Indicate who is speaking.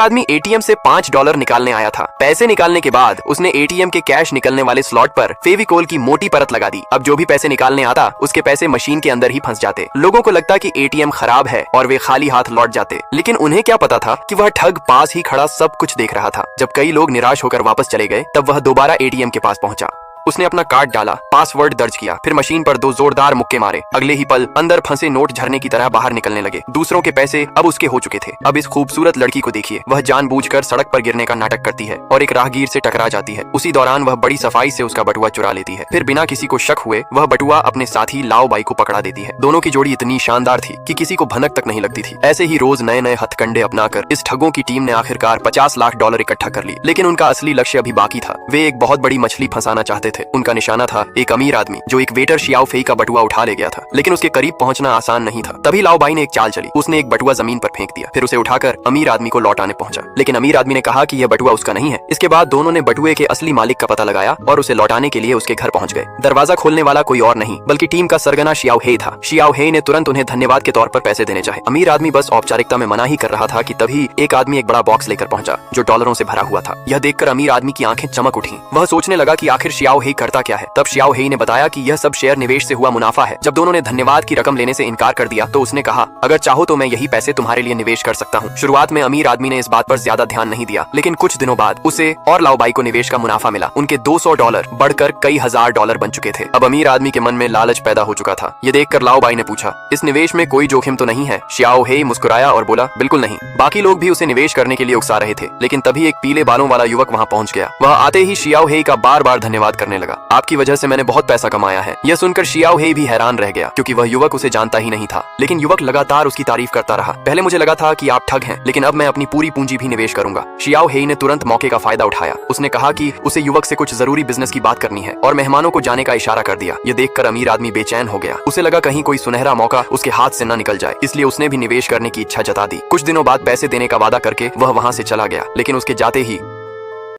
Speaker 1: आदमी एटीएम से $5 निकालने आया था। पैसे निकालने के बाद उसने एटीएम के कैश निकलने वाले स्लॉट पर फेविकोल की मोटी परत लगा दी। अब जो भी पैसे निकालने आता उसके पैसे मशीन के अंदर ही फंस जाते। लोगों को लगता कि एटीएम खराब है और वे खाली हाथ लौट जाते, लेकिन उन्हें क्या पता था कि वह ठग पास ही खड़ा सब कुछ देख रहा था। जब कई लोग निराश होकर वापस चले गए तब वह दोबारा एटीएम के पास पहुंचा। उसने अपना कार्ड डाला, पासवर्ड दर्ज किया, फिर मशीन पर 2 जोरदार मुक्के मारे। अगले ही पल अंदर फंसे नोट झरने की तरह बाहर निकलने लगे। दूसरों के पैसे अब उसके हो चुके थे। अब इस खूबसूरत लड़की को देखिए, वह जानबूझकर सड़क पर गिरने का नाटक करती है और एक राहगीर से टकरा जाती है। उसी दौरान वह बड़ी सफाई से उसका बटुआ चुरा लेती है। फिर बिना किसी को शक हुए वह बटुआ अपने साथी लाओ बाई को पकड़ा देती है। दोनों की जोड़ी इतनी शानदार थी कि किसी को भनक तक नहीं लगती थी। ऐसे ही रोज नए नए हथकंडे अपनाकर इस ठगों की टीम ने आखिरकार $50 लाख इकट्ठा कर ली। लेकिन उनका असली लक्ष्य अभी बाकी था। वे एक बहुत बड़ी मछली फंसाना चाहते थे। उनका निशाना था एक अमीर आदमी जो एक वेटर शियाओ फेई का बटुआ उठा ले गया था। लेकिन उसके करीब पहुंचना आसान नहीं था। तभी लाओ बाई ने एक चाल चली। उसने एक बटुआ जमीन पर फेंक दिया, फिर उसे उठाकर अमीर आदमी को लौटाने पहुंचा। लेकिन अमीर आदमी ने कहा कि यह बटुआ उसका नहीं है। इसके बाद दोनों ने बटुए के असली मालिक का पता लगाया और उसे लौटाने के लिए उसके घर पहुंच गए। दरवाजा खोलने वाला कोई और नहीं बल्कि टीम का सरगना शियाओ हे था। शियाओ हे ने तुरंत उन्हें धन्यवाद के तौर पर पैसे देने चाहे। अमीर आदमी बस औपचारिकता में मना ही कर रहा था कि तभी एक आदमी एक बड़ा बॉक्स लेकर पहुंचा जो डॉलरों से भरा हुआ था। यह देखकर अमीर आदमी की आंखें चमक उठी। वह सोचने लगा कि आखिर शियाओ हे करता क्या है। तब शियाओ हे ने बताया कि यह सब शेयर निवेश से हुआ मुनाफा है। जब दोनों ने धन्यवाद की रकम लेने से इनकार कर दिया तो उसने कहा, अगर चाहो तो मैं यही पैसे तुम्हारे लिए निवेश कर सकता हूँ। शुरुआत में अमीर आदमी ने इस बात पर ज्यादा ध्यान नहीं दिया, लेकिन कुछ दिनों बाद उसे और लाओ बाई को निवेश का मुनाफा मिला। उनके $200 बढ़कर कई $1000 बन चुके थे। अब अमीर आदमी के मन में लालच पैदा हो चुका था। ये देखकर लाओ बाई ने पूछा, इस निवेश में कोई जोखिम तो नहीं है? शियाओ हे मुस्कुराया और बोला, बिल्कुल नहीं। बाकी लोग भी उसे निवेश करने के लिए उकसा रहे थे, लेकिन तभी एक पीले बालों वाला युवक वहाँ पहुंच गया। वह आते ही शियाओ हे का बार बार धन्यवाद करने लगा। आपकी वजह से मैंने बहुत पैसा कमाया है। यह सुनकर शियाओ हे भी हैरान रह गया क्योंकि वह युवक उसे जानता ही नहीं था। लेकिन युवक लगातार उसकी तारीफ करता रहा। पहले मुझे लगा था कि आप ठग हैं, लेकिन अब मैं अपनी पूरी पूंजी भी निवेश करूंगा। शियाओ हे ने तुरंत मौके का फायदा उठाया। उसने कहा कि उसे युवक से कुछ जरूरी बिजनेस की बात करनी है और मेहमानों को जाने का इशारा कर दिया। यह देखकर अमीर आदमी बेचैन हो गया। उसे लगा कहीं कोई सुनहरा मौका उसके हाथ से न निकल जाए, इसलिए उसने भी निवेश करने की इच्छा जता दी। कुछ दिनों बाद पैसे देने का वादा करके वह वहाँ से चला गया, लेकिन उसके जाते ही